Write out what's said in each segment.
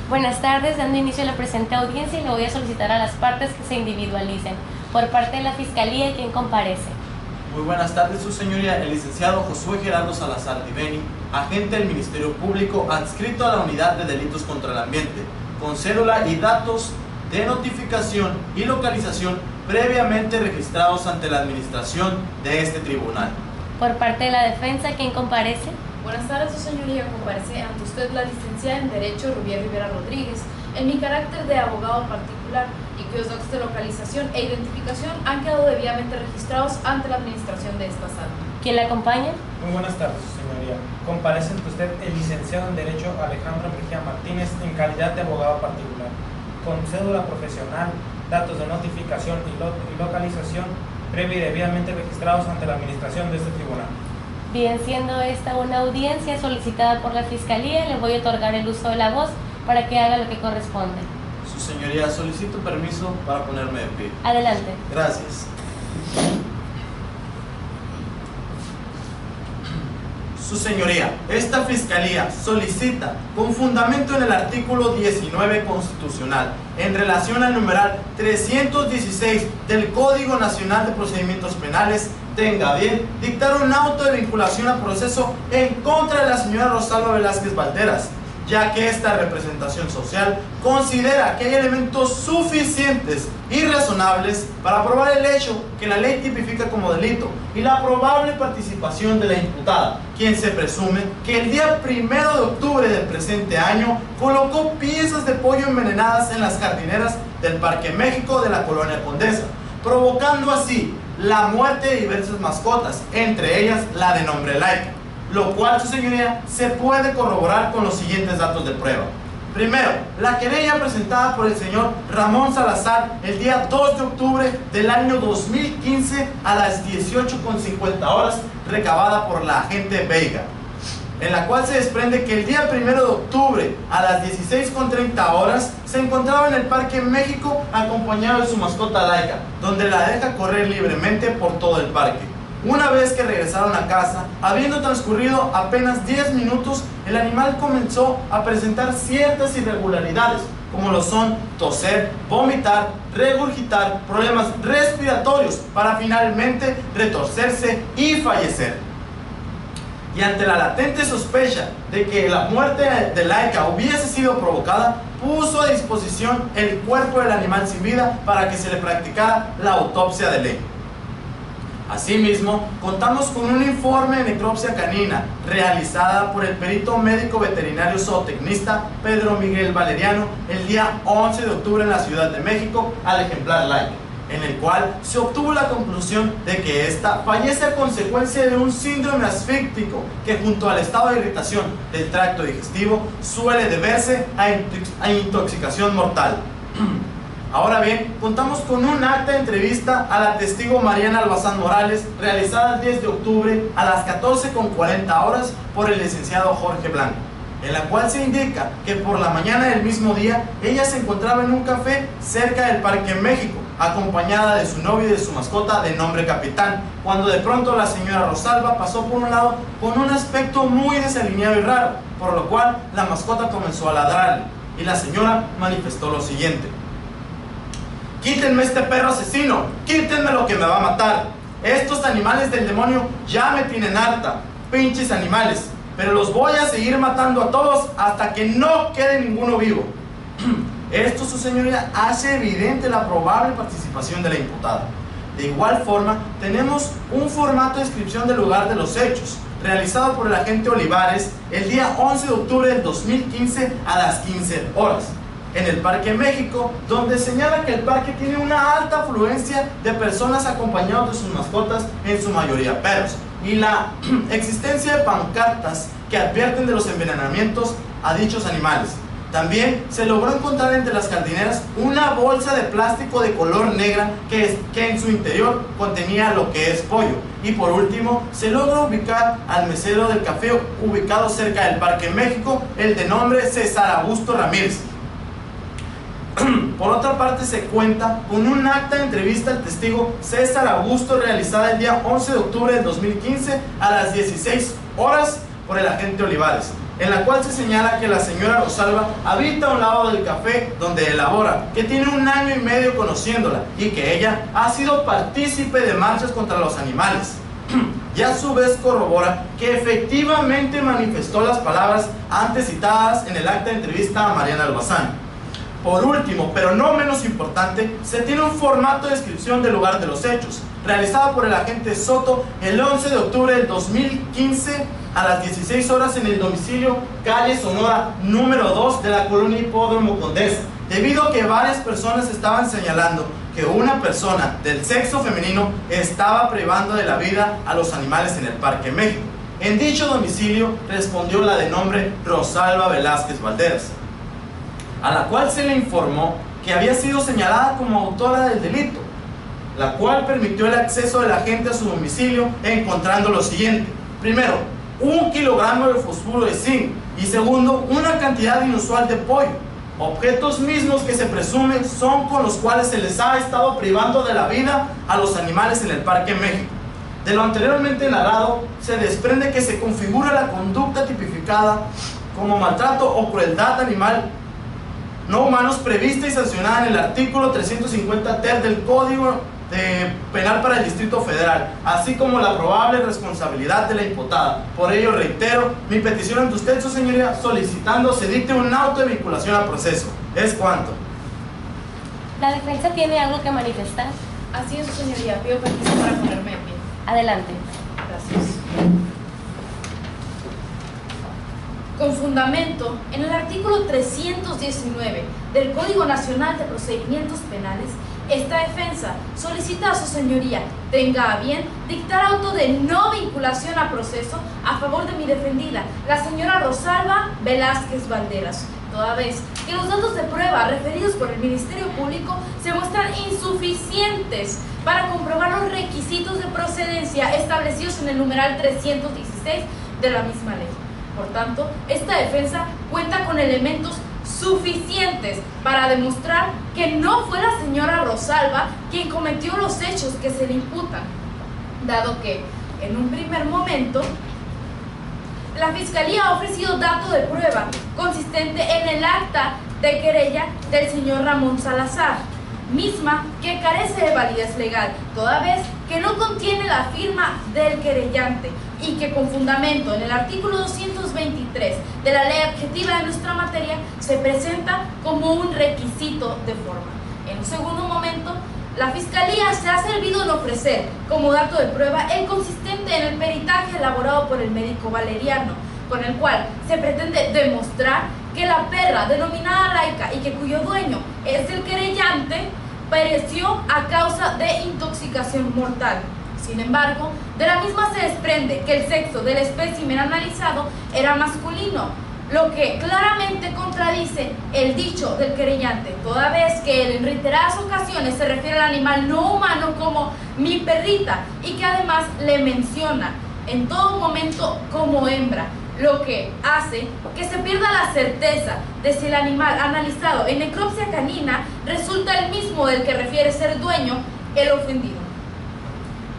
Buenas tardes, dando inicio a la presente audiencia, le voy a solicitar a las partes que se individualicen. Por parte de la Fiscalía, ¿quién comparece? Muy buenas tardes, su señoría, el licenciado Josué Gerardo Salazar Diveni, agente del Ministerio Público adscrito a la Unidad de Delitos contra el Ambiente, con cédula y datos de notificación y localización previamente registrados ante la administración de este tribunal. Por parte de la defensa, ¿quién comparece? Buenas tardes, su señoría. Comparece ante usted la licenciada en Derecho Rubier Rivera Rodríguez, en mi carácter de abogado particular, y cuyos datos de localización e identificación han quedado debidamente registrados ante la administración de esta sala. ¿Quién la acompaña? Muy buenas tardes, su señoría. Comparece ante usted el licenciado en Derecho Alejandro Mejía Martínez, en calidad de abogado particular, con cédula profesional, datos de notificación y localización previa y debidamente registrados ante la administración de este tribunal. Bien, siendo esta una audiencia solicitada por la Fiscalía, le voy a otorgar el uso de la voz para que haga lo que corresponde. Su señoría, solicito permiso para ponerme de pie. Adelante. Gracias. Su señoría, esta Fiscalía solicita, con fundamento en el artículo 19 constitucional, en relación al numeral 316 del Código Nacional de Procedimientos Penales, tenga bien dictar un auto de vinculación a proceso en contra de la señora Rosalba Velázquez Valderas, ya que esta representación social considera que hay elementos suficientes y razonables para probar el hecho que la ley tipifica como delito y la probable participación de la imputada, quien se presume que el día 1 de octubre del presente año colocó piezas de pollo envenenadas en las jardineras del Parque México de la Colonia Condesa, provocando así la muerte de diversas mascotas, entre ellas la de nombre Laika, lo cual, su señoría, se puede corroborar con los siguientes datos de prueba. Primero, la querella presentada por el señor Ramón Salazar el día 2 de octubre del año 2015 a las 18:50 horas, recabada por la agente Veiga, en la cual se desprende que el día 1 de octubre a las 16:30 horas se encontraba en el Parque México acompañado de su mascota Laika, donde la deja correr libremente por todo el parque. Una vez que regresaron a casa, habiendo transcurrido apenas 10 minutos, el animal comenzó a presentar ciertas irregularidades, como lo son toser, vomitar, regurgitar, problemas respiratorios, para finalmente retorcerse y fallecer. Y ante la latente sospecha de que la muerte de Laika hubiese sido provocada, puso a disposición el cuerpo del animal sin vida para que se le practicara la autopsia de ley. Asimismo, contamos con un informe de necropsia canina realizada por el perito médico veterinario zootecnista Pedro Miguel Valeriano el día 11 de octubre en la Ciudad de México al ejemplar Laika, en el cual se obtuvo la conclusión de que ésta fallece a consecuencia de un síndrome asfíctico que, junto al estado de irritación del tracto digestivo, suele deberse a intoxicación mortal. Ahora bien, contamos con un acta de entrevista a la testigo Mariana Albazán Morales, realizada el 10 de octubre a las 14:40 horas por el licenciado Jorge Blanco, en la cual se indica que por la mañana del mismo día ella se encontraba en un café cerca del Parque México, acompañada de su novio y de su mascota de nombre Capitán, cuando de pronto la señora Rosalba pasó por un lado con un aspecto muy desalineado y raro, por lo cual la mascota comenzó a ladrarle, y la señora manifestó lo siguiente: "Quítenme este perro asesino, quítenme lo que me va a matar. Estos animales del demonio ya me tienen harta, pinches animales, pero los voy a seguir matando a todos hasta que no quede ninguno vivo". Esto, su señoría, hace evidente la probable participación de la imputada. De igual forma, tenemos un formato de descripción del lugar de los hechos, realizado por el agente Olivares el día 11 de octubre del 2015 a las 15 horas. En el Parque México, donde señala que el parque tiene una alta afluencia de personas acompañados de sus mascotas, en su mayoría perros, y la existencia de pancartas que advierten de los envenenamientos a dichos animales. También se logró encontrar entre las jardineras una bolsa de plástico de color negra que en su interior contenía lo que es pollo. Y por último, se logró ubicar al mesero del café ubicado cerca del Parque México, el de nombre César Augusto Ramírez. Por otra parte, se cuenta con un acta de entrevista al testigo César Augusto realizada el día 11 de octubre del 2015 a las 16 horas por el agente Olivares, en la cual se señala que la señora Rosalba habita a un lado del café donde elabora, que tiene 1 año y medio conociéndola y que ella ha sido partícipe de marchas contra los animales. Y a su vez corrobora que efectivamente manifestó las palabras antes citadas en el acta de entrevista a Mariana Albazán. Por último, pero no menos importante, se tiene un formato de descripción del lugar de los hechos, realizado por el agente Soto el 11 de octubre del 2015 a las 16 horas en el domicilio calle Sonora número 2 de la colonia Hipódromo Condesa, debido a que varias personas estaban señalando que una persona del sexo femenino estaba privando de la vida a los animales en el Parque México. En dicho domicilio respondió la de nombre Rosalba Velázquez Valderas, a la cual se le informó que había sido señalada como autora del delito, la cual permitió el acceso del agente a su domicilio encontrando lo siguiente: primero, 1 kilogramo de fosfuro de zinc y segundo, una cantidad inusual de pollo, objetos mismos que se presume son con los cuales se les ha estado privando de la vida a los animales en el Parque México. De lo anteriormente narrado se desprende que se configura la conducta tipificada como maltrato o crueldad animal no humanos prevista y sancionada en el artículo 350 ter del Código Penal para el Distrito Federal, así como la probable responsabilidad de la imputada. Por ello reitero mi petición ante usted, su señoría, solicitando se dicte un auto de vinculación al proceso. ¿Es cuanto? ¿La defensa tiene algo que manifestar? Así es, su señoría. Pido permiso para ponerme en pie. Adelante. Gracias. Con fundamento en el artículo 319 del Código Nacional de Procedimientos Penales, esta defensa solicita a su señoría tenga a bien dictar auto de no vinculación a proceso a favor de mi defendida, la señora Rosalba Velázquez Valderas, toda vez que los datos de prueba referidos por el Ministerio Público se muestran insuficientes para comprobar los requisitos de procedencia establecidos en el numeral 316 de la misma ley. Por tanto, esta defensa cuenta con elementos suficientes para demostrar que no fue la señora Rosalba quien cometió los hechos que se le imputan, dado que, en un primer momento, la Fiscalía ha ofrecido dato de prueba consistente en el acta de querella del señor Ramón Salazar, misma que carece de validez legal, toda vez que no contiene la firma del querellante y que con fundamento en el artículo 223 de la ley objetiva de nuestra materia se presenta como un requisito de forma. En un segundo momento, la Fiscalía se ha servido en ofrecer como dato de prueba el consistente en el peritaje elaborado por el médico Valeriano, con el cual se pretende demostrar que la perra denominada Laika y que cuyo dueño es el querellante pereció a causa de intoxicación mortal. Sin embargo, de la misma se desprende que el sexo del espécimen analizado era masculino, lo que claramente contradice el dicho del querellante, toda vez que él en reiteradas ocasiones se refiere al animal no humano como mi perrita y que además le menciona en todo momento como hembra, lo que hace que se pierda la certeza de si el animal analizado en necropsia canina resulta el mismo del que refiere ser dueño el ofendido.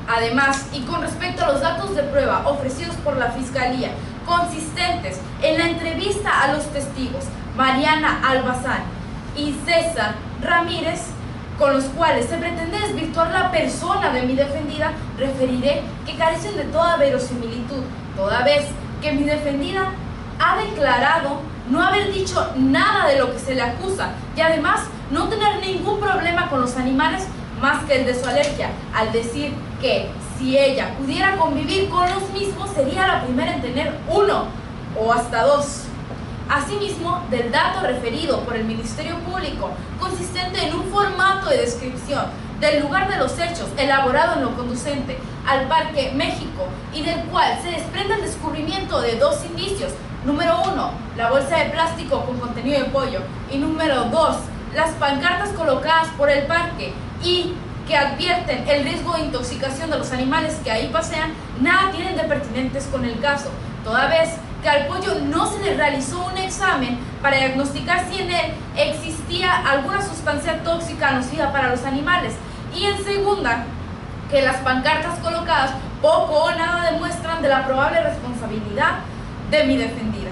Además, y con respecto a los datos de prueba ofrecidos por la Fiscalía, consistentes en la entrevista a los testigos Mariana Albazán y César Ramírez, con los cuales se pretende desvirtuar la persona de mi defendida, referiré que carecen de toda verosimilitud, toda vez que mi defendida ha declarado no haber dicho nada de lo que se le acusa y además no tener ningún problema con los animales más que el de su alergia, al decir que si ella pudiera convivir con los mismos sería la primera en tener 1 o hasta 2. Asimismo, del dato referido por el Ministerio Público, consistente en un formato de descripción del lugar de los hechos elaborado en lo conducente al Parque México y del cual se desprende el descubrimiento de 2 indicios. Número 1, la bolsa de plástico con contenido de pollo, y número 2, las pancartas colocadas por el parque y que advierten el riesgo de intoxicación de los animales que ahí pasean, nada tienen de pertinentes con el caso, toda vez que al pollo no se le realizó un examen para diagnosticar si en él existía alguna sustancia tóxica nociva para los animales, y en segunda, que las pancartas colocadas poco o nada demuestran de la probable responsabilidad de mi defendida.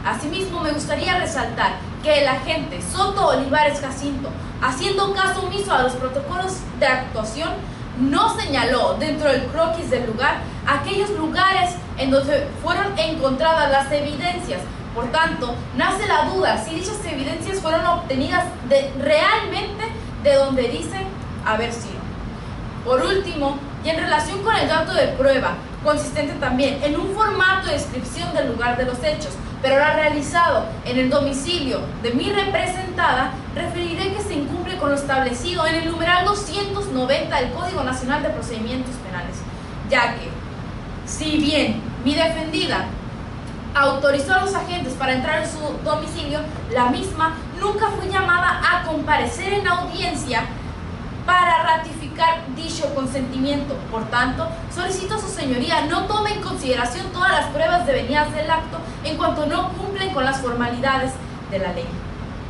Asimismo, me gustaría resaltar que el agente Soto Olivares Jacinto, haciendo caso omiso a los protocolos de actuación, no señaló dentro del croquis del lugar aquellos lugares en donde fueron encontradas las evidencias. Por tanto, nace la duda si dichas evidencias fueron obtenidas realmente de donde dicen haber sido. Por último, y en relación con el dato de prueba, consistente también en un formato de descripción del lugar de los hechos, pero ahora realizado en el domicilio de mi representada, referiré que se incumple con lo establecido en el numeral 290 del Código Nacional de Procedimientos Penales, ya que, si bien mi defendida autorizó a los agentes para entrar en su domicilio, la misma nunca fue llamada a comparecer en audiencia para ratificar dicho consentimiento. Por tanto, solicito a su señoría no tome en consideración todas las pruebas devenidas del acto en cuanto no cumplen con las formalidades de la ley.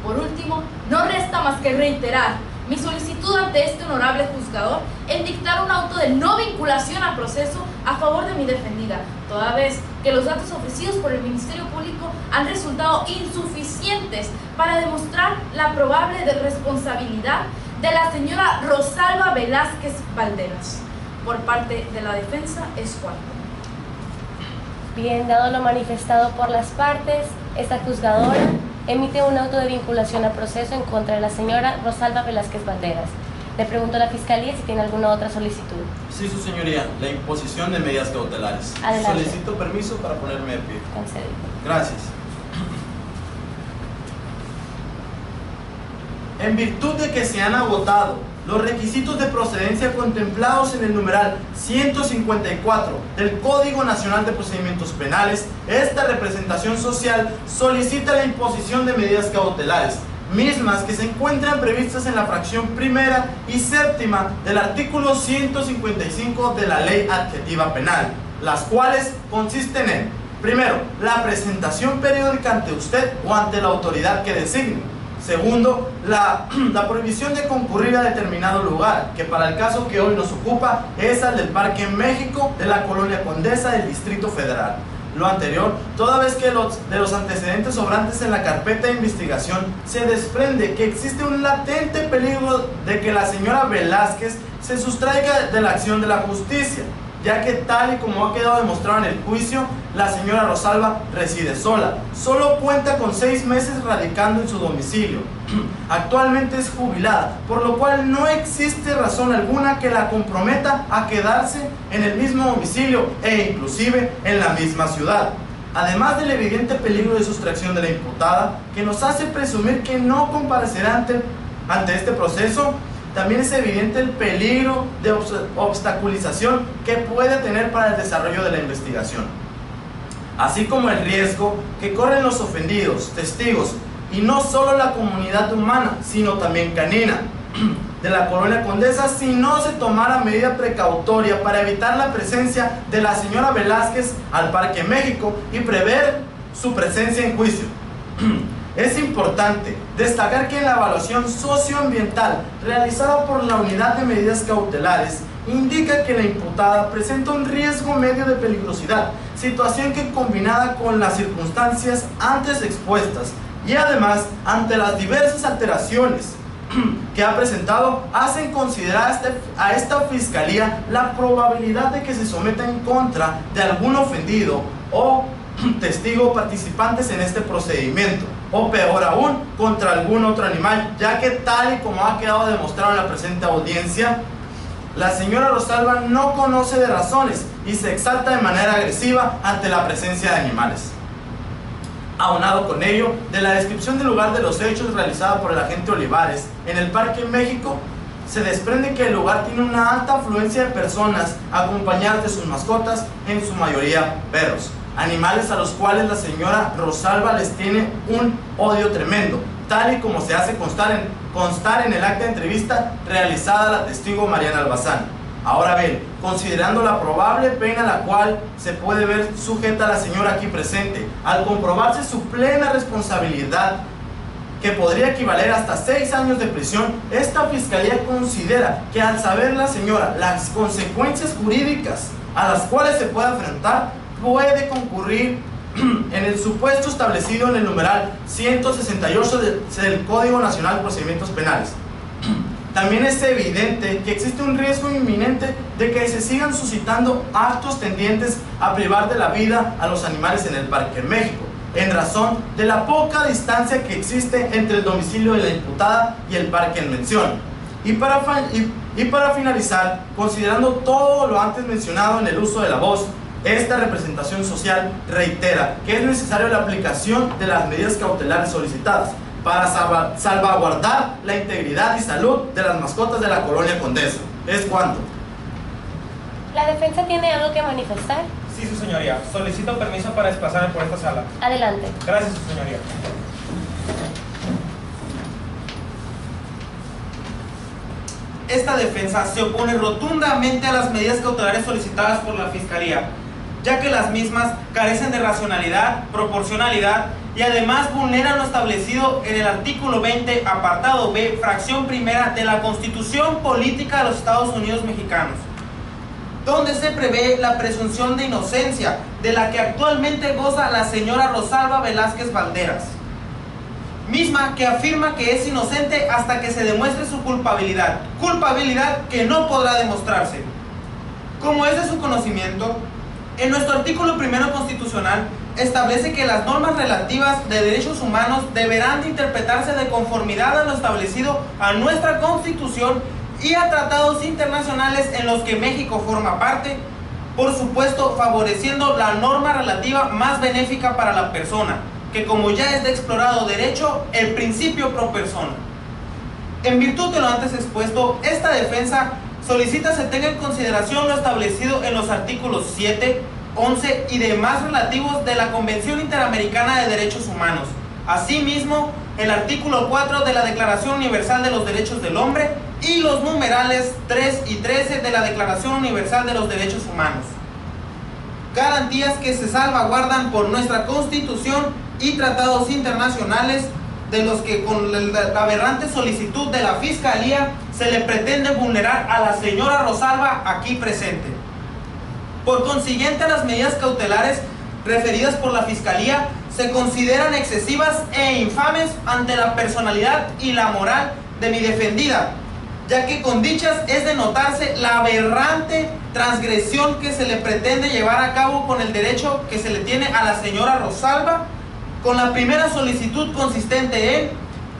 Por último, no resta más que reiterar mi solicitud ante este honorable juzgador en dictar un auto de no vinculación a proceso a favor de mi defendida, toda vez que los datos ofrecidos por el Ministerio Público han resultado insuficientes para demostrar la probable responsabilidad de la señora Rosalba Velázquez Valderas. Por parte de la defensa es cuanto. Bien, dado lo manifestado por las partes, esta juzgadora emite un auto de vinculación a proceso en contra de la señora Rosalba Velázquez Valderas. Le pregunto a la Fiscalía si tiene alguna otra solicitud. Sí, su señoría, la imposición de medidas cautelares. Adelante. Solicito permiso para ponerme de pie. Concedido. Gracias. En virtud de que se han agotado los requisitos de procedencia contemplados en el numeral 154 del Código Nacional de Procedimientos Penales, esta representación social solicita la imposición de medidas cautelares, mismas que se encuentran previstas en la fracción primera y séptima del artículo 155 de la Ley Adjetiva Penal, las cuales consisten en: primero, la presentación periódica ante usted o ante la autoridad que designe. Segundo, la prohibición de concurrir a determinado lugar, que para el caso que hoy nos ocupa es el del Parque México de la Colonia Condesa del Distrito Federal. Lo anterior, toda vez que de los antecedentes sobrantes en la carpeta de investigación se desprende que existe un latente peligro de que la señora Velázquez se sustraiga de la acción de la justicia, ya que tal y como ha quedado demostrado en el juicio, la señora Rosalba reside sola, solo cuenta con 6 meses radicando en su domicilio, actualmente es jubilada, por lo cual no existe razón alguna que la comprometa a quedarse en el mismo domicilio e inclusive en la misma ciudad. Además del evidente peligro de sustracción de la imputada, que nos hace presumir que no comparecerá ante este proceso, también es evidente el peligro de obstaculización que puede tener para el desarrollo de la investigación, así como el riesgo que corren los ofendidos, testigos, y no solo la comunidad humana, sino también canina de la Colonia Condesa, si no se tomara medida precautoria para evitar la presencia de la señora Velázquez al Parque México y prever su presencia en juicio. Es importante destacar que en la evaluación socioambiental realizada por la Unidad de Medidas Cautelares indica que la imputada presenta un riesgo medio de peligrosidad, situación que, combinada con las circunstancias antes expuestas y además ante las diversas alteraciones que ha presentado, hacen considerar a esta Fiscalía la probabilidad de que se someta en contra de algún ofendido o testigo participantes en este procedimiento, o peor aún, contra algún otro animal, ya que tal y como ha quedado demostrado en la presente audiencia, la señora Rosalba no conoce de razones y se exalta de manera agresiva ante la presencia de animales. Aunado con ello, de la descripción del lugar de los hechos realizada por el agente Olivares en el Parque México, se desprende que el lugar tiene una alta afluencia de personas acompañadas de sus mascotas, en su mayoría perros, animales a los cuales la señora Rosalba les tiene un odio tremendo, tal y como se hace constar en el acta de entrevista realizada a la testigo Mariana Albazán. Ahora bien, considerando la probable pena a la cual se puede ver sujeta la señora aquí presente, al comprobarse su plena responsabilidad, que podría equivaler hasta 6 años de prisión, esta Fiscalía considera que, al saber la señora las consecuencias jurídicas a las cuales se puede enfrentar, puede concurrir en el supuesto establecido en el numeral 168 del Código Nacional de Procedimientos Penales. También es evidente que existe un riesgo inminente de que se sigan suscitando actos tendientes a privar de la vida a los animales en el Parque México, en razón de la poca distancia que existe entre el domicilio de la imputada y el parque en mención. Y para finalizar, considerando todo lo antes mencionado en el uso de la voz, esta representación social reitera que es necesaria la aplicación de las medidas cautelares solicitadas para salvaguardar la integridad y salud de las mascotas de la colonia Condesa. ¿Es cuánto? ¿La defensa tiene algo que manifestar? Sí, su señoría. Solicito permiso para desplazarme por esta sala. Adelante. Gracias, su señoría. Esta defensa se opone rotundamente a las medidas cautelares solicitadas por la Fiscalía, ya que las mismas carecen de racionalidad, proporcionalidad y además vulneran lo establecido en el artículo 20, apartado B, fracción primera de la Constitución Política de los Estados Unidos Mexicanos, donde se prevé la presunción de inocencia de la que actualmente goza la señora Rosalba Velázquez Valderas, misma que afirma que es inocente hasta que se demuestre su culpabilidad, culpabilidad que no podrá demostrarse. Como es de su conocimiento, en nuestro artículo primero constitucional establece que las normas relativas de derechos humanos deberán de interpretarse de conformidad a lo establecido a nuestra Constitución y a tratados internacionales en los que México forma parte, por supuesto favoreciendo la norma relativa más benéfica para la persona, que como ya es de explorado derecho, el principio pro persona. En virtud de lo antes expuesto, esta defensa solicita se tenga en consideración lo establecido en los artículos 7, 11 y demás relativos de la Convención Interamericana de Derechos Humanos. Asimismo, el artículo 4 de la Declaración Universal de los Derechos del Hombre y los numerales 3 y 13 de la Declaración Universal de los Derechos Humanos. Garantías que se salvaguardan por nuestra Constitución y tratados internacionales, de los que con la aberrante solicitud de la Fiscalía se le pretende vulnerar a la señora Rosalba aquí presente. Por consiguiente, las medidas cautelares referidas por la Fiscalía se consideran excesivas e infames ante la personalidad y la moral de mi defendida, ya que con dichas es de notarse la aberrante transgresión que se le pretende llevar a cabo con el derecho que se le tiene a la señora Rosalba, con la primera solicitud consistente en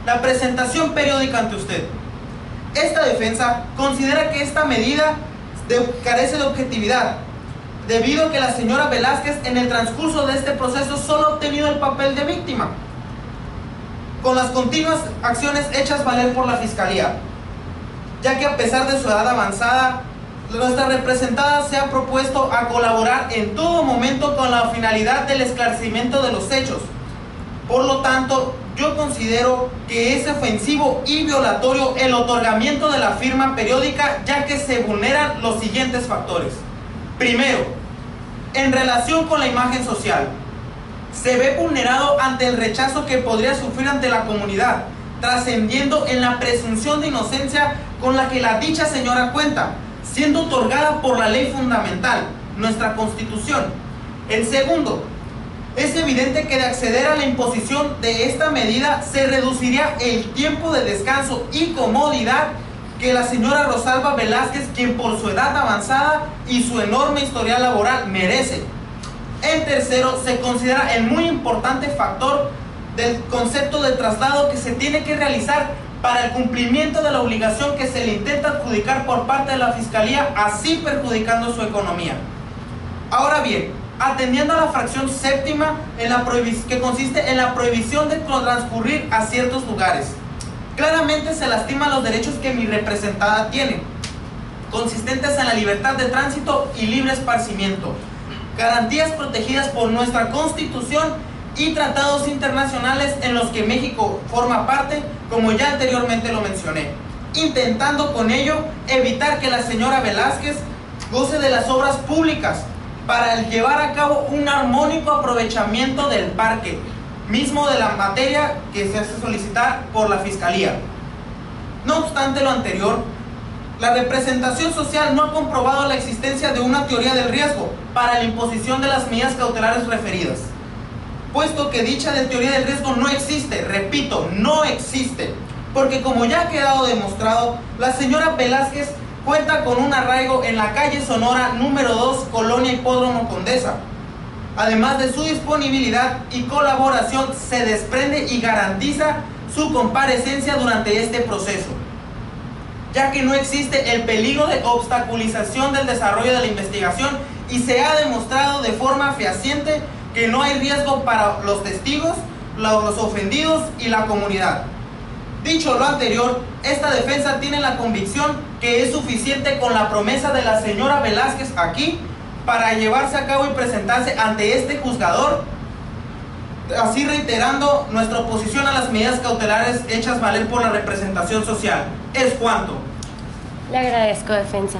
la presentación periódica ante usted. Esta defensa considera que esta medida carece de objetividad, debido a que la señora Velázquez en el transcurso de este proceso solo ha obtenido el papel de víctima, con las continuas acciones hechas valer por la Fiscalía, ya que a pesar de su edad avanzada, nuestra representada se ha propuesto a colaborar en todo momento con la finalidad del esclarecimiento de los hechos. Por lo tanto, yo considero que es ofensivo y violatorio el otorgamiento de la firma periódica, ya que se vulneran los siguientes factores. Primero, en relación con la imagen social, se ve vulnerado ante el rechazo que podría sufrir ante la comunidad, trascendiendo en la presunción de inocencia con la que la dicha señora cuenta, siendo otorgada por la ley fundamental, nuestra Constitución. El segundo, es evidente que de acceder a la imposición de esta medida se reduciría el tiempo de descanso y comodidad que la señora Rosalba Velázquez, quien por su edad avanzada y su enorme historial laboral merece. En tercero, se considera el muy importante factor del concepto de traslado que se tiene que realizar para el cumplimiento de la obligación que se le intenta adjudicar por parte de la Fiscalía, así perjudicando su economía. Ahora bien, atendiendo a la fracción séptima que consiste en la prohibición de transcurrir a ciertos lugares, claramente se lastiman los derechos que mi representada tiene, consistentes en la libertad de tránsito y libre esparcimiento, garantías protegidas por nuestra Constitución y tratados internacionales en los que México forma parte, como ya anteriormente lo mencioné, intentando con ello evitar que la señora Velázquez goce de las obras públicas para llevar a cabo un armónico aprovechamiento del parque mismo de la materia que se hace solicitar por la Fiscalía. No obstante lo anterior, la representación social no ha comprobado la existencia de una teoría del riesgo para la imposición de las medidas cautelares referidas. puesto que dicha de teoría del riesgo no existe, repito, no existe, porque como ya ha quedado demostrado, la señora Velázquez cuenta con un arraigo en la calle Sonora número 2, Colonia Hipódromo Condesa. Además de su disponibilidad y colaboración, se desprende y garantiza su comparecencia durante este proceso, ya que no existe el peligro de obstaculización del desarrollo de la investigación y se ha demostrado de forma fehaciente que no hay riesgo para los testigos, los ofendidos y la comunidad. Dicho lo anterior, esta defensa tiene la convicción que es suficiente con la promesa de la señora Velázquez aquí para llevarse a cabo y presentarse ante este juzgador, así reiterando nuestra oposición a las medidas cautelares hechas valer por la representación social. Es cuanto. Le agradezco, defensa.